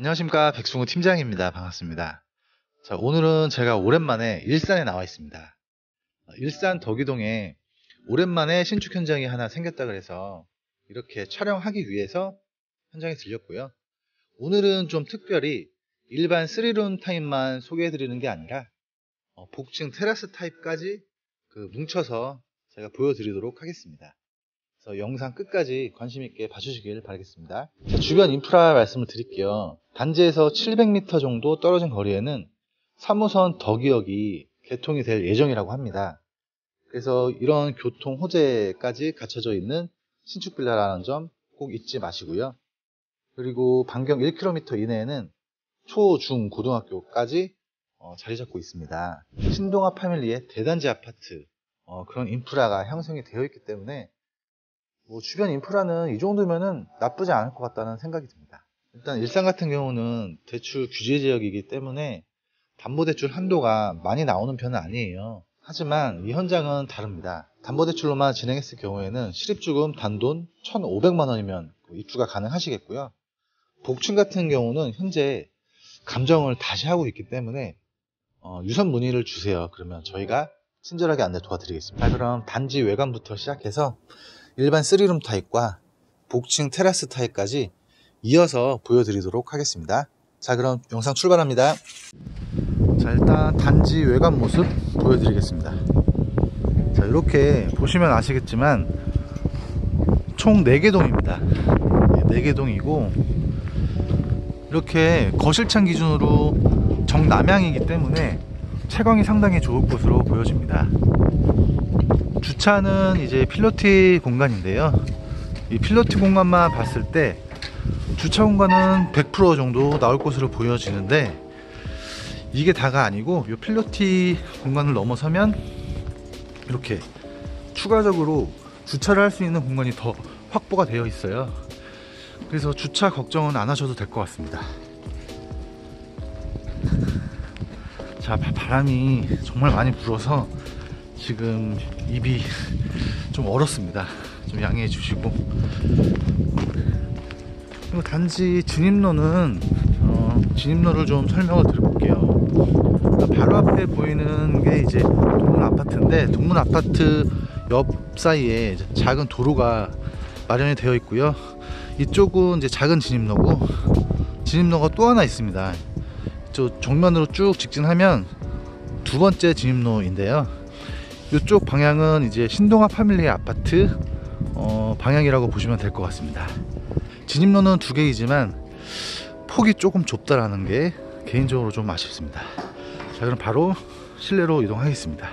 안녕하십니까. 백승호 팀장입니다. 반갑습니다. 자, 오늘은 제가 오랜만에 일산에 나와 있습니다. 일산 덕이동에 오랜만에 신축 현장이 하나 생겼다 그래서 이렇게 촬영하기 위해서 현장에 들렸고요. 오늘은 좀 특별히 일반 3룸 타입만 소개해 드리는 게 아니라 복층 테라스 타입까지 뭉쳐서 제가 보여드리도록 하겠습니다. 그래서 영상 끝까지 관심 있게 봐주시길 바라겠습니다. 자, 주변 인프라 말씀을 드릴게요. 단지에서 700m 정도 떨어진 거리에는 3호선 덕이역이 개통이 될 예정이라고 합니다. 그래서 이런 교통 호재까지 갖춰져 있는 신축 빌라라는 점 꼭 잊지 마시고요. 그리고 반경 1km 이내에는 초, 중, 고등학교까지 자리 잡고 있습니다. 신동아 패밀리의 대단지 아파트, 그런 인프라가 형성이 되어 있기 때문에 주변 인프라는 이 정도면은 나쁘지 않을 것 같다는 생각이 듭니다. 일단 일산 같은 경우는 대출 규제 지역이기 때문에 담보대출 한도가 많이 나오는 편은 아니에요. 하지만 이 현장은 다릅니다. 담보대출로만 진행했을 경우에는 실입주금 단돈 1,500만 원이면 입주가 가능하시겠고요. 복층 같은 경우는 현재 감정을 다시 하고 있기 때문에 유선 문의를 주세요. 그러면 저희가 친절하게 안내 도와드리겠습니다. 자, 그럼 단지 외관부터 시작해서 일반 3룸 타입과 복층 테라스 타입까지 이어서 보여드리도록 하겠습니다. 자, 그럼 영상 출발합니다. 자, 일단 단지 외관 모습 보여드리겠습니다. 자, 이렇게 보시면 아시겠지만 총 4개 동입니다. 4개 동이고 이렇게 거실창 기준으로 정남향이기 때문에 채광이 상당히 좋을 것으로 보여집니다. 주차는 이제 필로티 공간인데요. 이 필로티 공간만 봤을 때 주차 공간은 100% 정도 나올 것으로 보여지는데 이게 다가 아니고 이 필로티 공간을 넘어서면 이렇게 추가적으로 주차를 할 수 있는 공간이 더 확보가 되어 있어요. 그래서 주차 걱정은 안 하셔도 될 것 같습니다. 자, 바람이 정말 많이 불어서 지금 입이 좀 얼었습니다. 좀 양해해 주시고. 그리고 단지 진입로는 진입로를 좀 설명을 드려볼게요. 바로 앞에 보이는 게 이제 동문 아파트인데 동문 아파트 옆 사이에 작은 도로가 마련이 되어 있고요. 이쪽은 이제 작은 진입로고 진입로가 또 하나 있습니다. 저 정면으로 쭉 직진하면 두 번째 진입로인데요. 이쪽 방향은 이제 신동아 패밀리 아파트 방향이라고 보시면 될 것 같습니다. 진입로는 두 개이지만 폭이 조금 좁다라는 게 개인적으로 좀 아쉽습니다. 자, 그럼 바로 실내로 이동하겠습니다.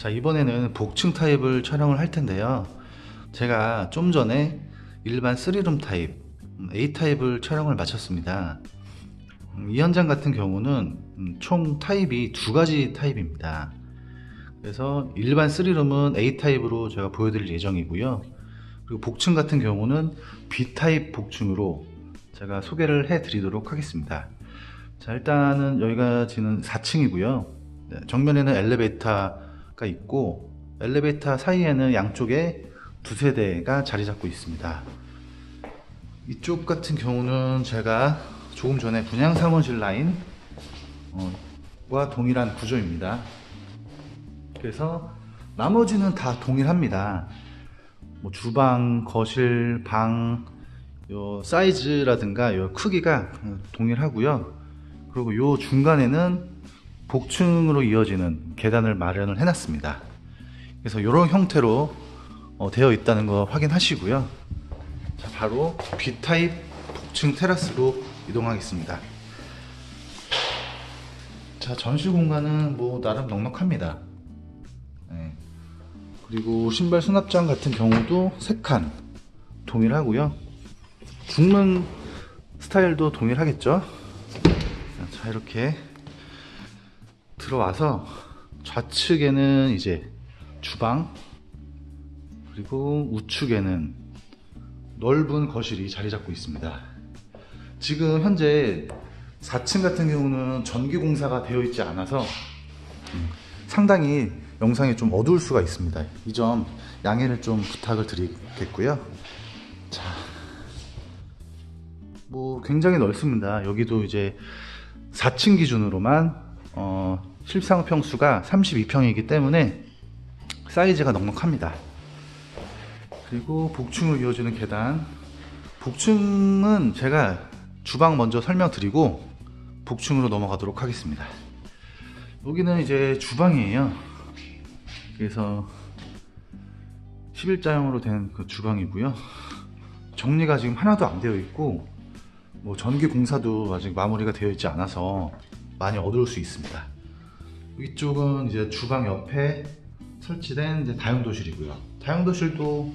자, 이번에는 복층 타입을 촬영을 할 텐데요. 제가 좀 전에 일반 3룸 타입 A 타입을 촬영을 마쳤습니다. 이 현장 같은 경우는 총 타입이 두 가지 타입입니다. 그래서 일반 3룸은 A 타입으로 제가 보여드릴 예정이고요. 그리고 복층 같은 경우는 B 타입 복층으로 제가 소개를 해 드리도록 하겠습니다. 자, 일단은 여기가 지금 4층이고요. 정면에는 엘리베이터가 있고 엘리베이터 사이에는 양쪽에 두세 대가 자리 잡고 있습니다. 이쪽 같은 경우는 제가 조금 전에 분양 사무실 라인과 동일한 구조입니다. 그래서 나머지는 다 동일합니다. 뭐 주방, 거실, 방, 요 사이즈라든가 요 크기가 동일하고요. 그리고 요 중간에는 복층으로 이어지는 계단을 마련을 해놨습니다. 그래서 이런 형태로 되어 있다는 거 확인하시고요. 자, 바로 B타입 복층 테라스로 이동하겠습니다. 자, 전시 공간은 뭐 나름 넉넉합니다. 네. 그리고 신발 수납장 같은 경우도 3칸 동일하고요. 중문 스타일도 동일하겠죠. 자, 이렇게 들어와서 좌측에는 이제 주방, 그리고 우측에는 넓은 거실이 자리 잡고 있습니다. 지금 현재 4층 같은 경우는 전기 공사가 되어 있지 않아서 상당히 영상이 좀 어두울 수가 있습니다. 이 점 양해를 좀 부탁을 드리겠고요. 자, 뭐 굉장히 넓습니다. 여기도 이제 4층 기준으로만 실상 평수가 32평이기 때문에 사이즈가 넉넉합니다. 그리고 복층으로 이어지는 계단, 복층은 제가 주방 먼저 설명드리고 복층으로 넘어가도록 하겠습니다. 여기는 이제 주방이에요. 그래서 11자형으로 된 그 주방이고요. 정리가 지금 하나도 안 되어 있고 뭐 전기 공사도 아직 마무리가 되어 있지 않아서 많이 어두울 수 있습니다. 이쪽은 이제 주방 옆에 설치된 이제 다용도실이고요. 다용도실도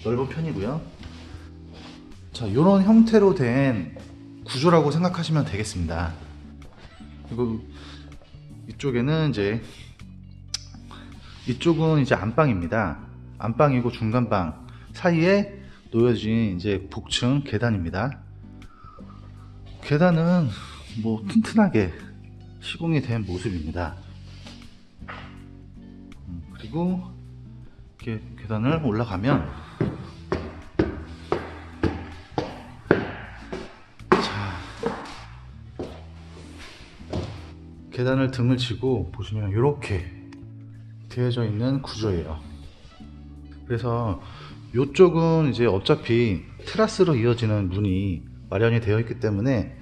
넓은 편이고요. 자, 이런 형태로 된 구조라고 생각하시면 되겠습니다. 그리고 이쪽에는 이쪽은 이제 안방입니다. 안방이고 중간방 사이에 놓여진 이제 복층 계단입니다. 계단은 뭐 튼튼하게 시공이 된 모습입니다. 그리고 이렇게 계단을 올라가면 자, 계단을 등을 치고 보시면 이렇게 되어져 있는 구조예요. 그래서 이쪽은 이제 어차피 테라스로 이어지는 문이 마련이 되어 있기 때문에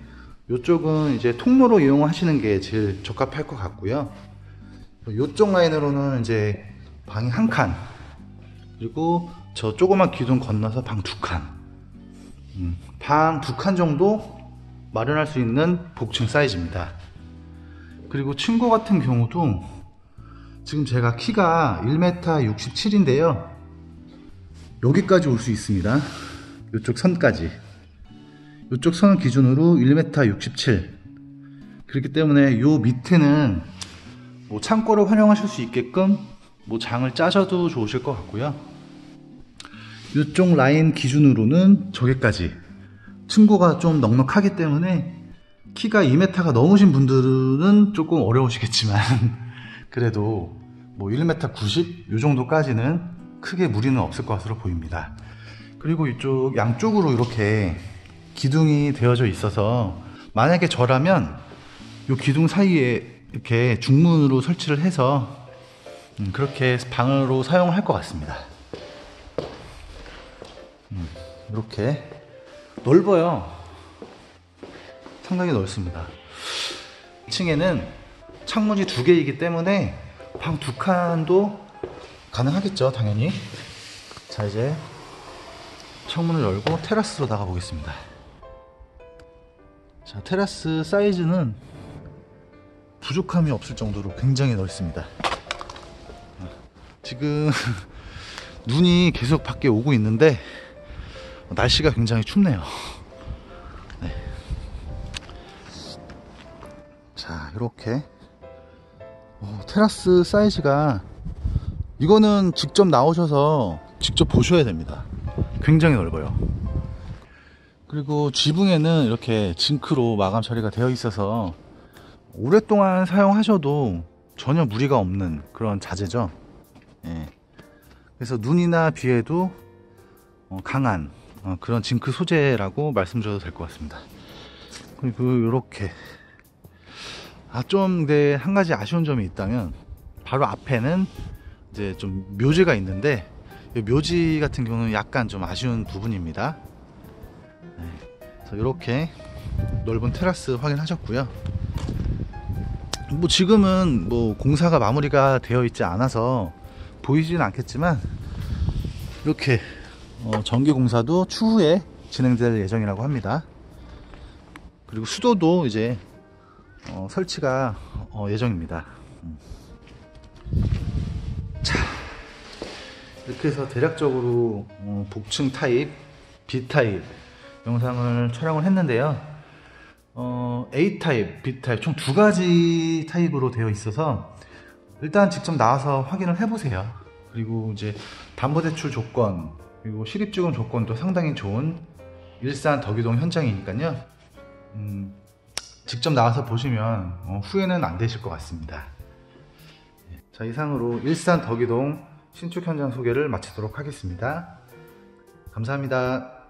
이쪽은 이제 통로로 이용하시는 게 제일 적합할 것 같고요. 이쪽 라인으로는 이제 방이 1칸, 그리고 저 조그만 기둥 건너서 방 2칸, 방 2칸 정도 마련할 수 있는 복층 사이즈입니다. 그리고 층고 같은 경우도 지금 제가 키가 1m 67인데요 여기까지 올 수 있습니다. 이쪽 선까지, 이쪽 선 기준으로 1m 67. 그렇기 때문에 요 밑에는 뭐 창고를 활용하실 수 있게끔 뭐 장을 짜셔도 좋으실 것 같고요. 이쪽 라인 기준으로는 저기까지 층고가 좀 넉넉하기 때문에 키가 2m가 넘으신 분들은 조금 어려우시겠지만 그래도 뭐 1m 90 이 정도까지는 크게 무리는 없을 것으로 보입니다. 그리고 이쪽 양쪽으로 이렇게 기둥이 되어져 있어서 만약에 저라면 이 기둥 사이에 이렇게 중문으로 설치를 해서 그렇게 방으로 사용할 것 같습니다. 이렇게 넓어요. 상당히 넓습니다. 2층에는 창문이 2개이기 때문에 방 2칸도 가능하겠죠, 당연히. 자, 이제 창문을 열고 테라스로 나가 보겠습니다. 자, 테라스 사이즈는 부족함이 없을 정도로 굉장히 넓습니다. 지금 눈이 계속 밖에 오고 있는데 날씨가 굉장히 춥네요. 네. 자, 이렇게 테라스 사이즈가, 이거는 직접 나오셔서 직접 보셔야 됩니다. 굉장히 넓어요. 그리고 지붕에는 이렇게 징크로 마감 처리가 되어 있어서 오랫동안 사용하셔도 전혀 무리가 없는 그런 자재죠. 예. 그래서 눈이나 비에도 강한 그런 징크 소재라고 말씀드려도 될 것 같습니다. 그리고 이렇게 좀 근데 한 가지 아쉬운 점이 있다면, 바로 앞에는 이제 좀 묘지가 있는데, 이 묘지 같은 경우는 약간 좀 아쉬운 부분입니다. 네. 그래서 이렇게 넓은 테라스 확인하셨고요. 뭐 지금은 뭐 공사가 마무리가 되어 있지 않아서 보이지는 않겠지만, 이렇게 전기 공사도 추후에 진행될 예정이라고 합니다. 그리고 수도도 이제 설치가 예정입니다. 자, 이렇게 해서 대략적으로 복층 타입, B 타입 영상을 촬영을 했는데요. A 타입, B 타입 총 두 가지 타입으로 되어 있어서 일단 직접 나와서 확인을 해보세요. 그리고 이제 담보대출 조건, 그리고 실입주금 조건도 상당히 좋은 일산 덕유동 현장이니까요. 직접 나와서 보시면 후회는 안 되실 것 같습니다. 자, 이상으로 일산 덕유동 신축 현장 소개를 마치도록 하겠습니다. 감사합니다.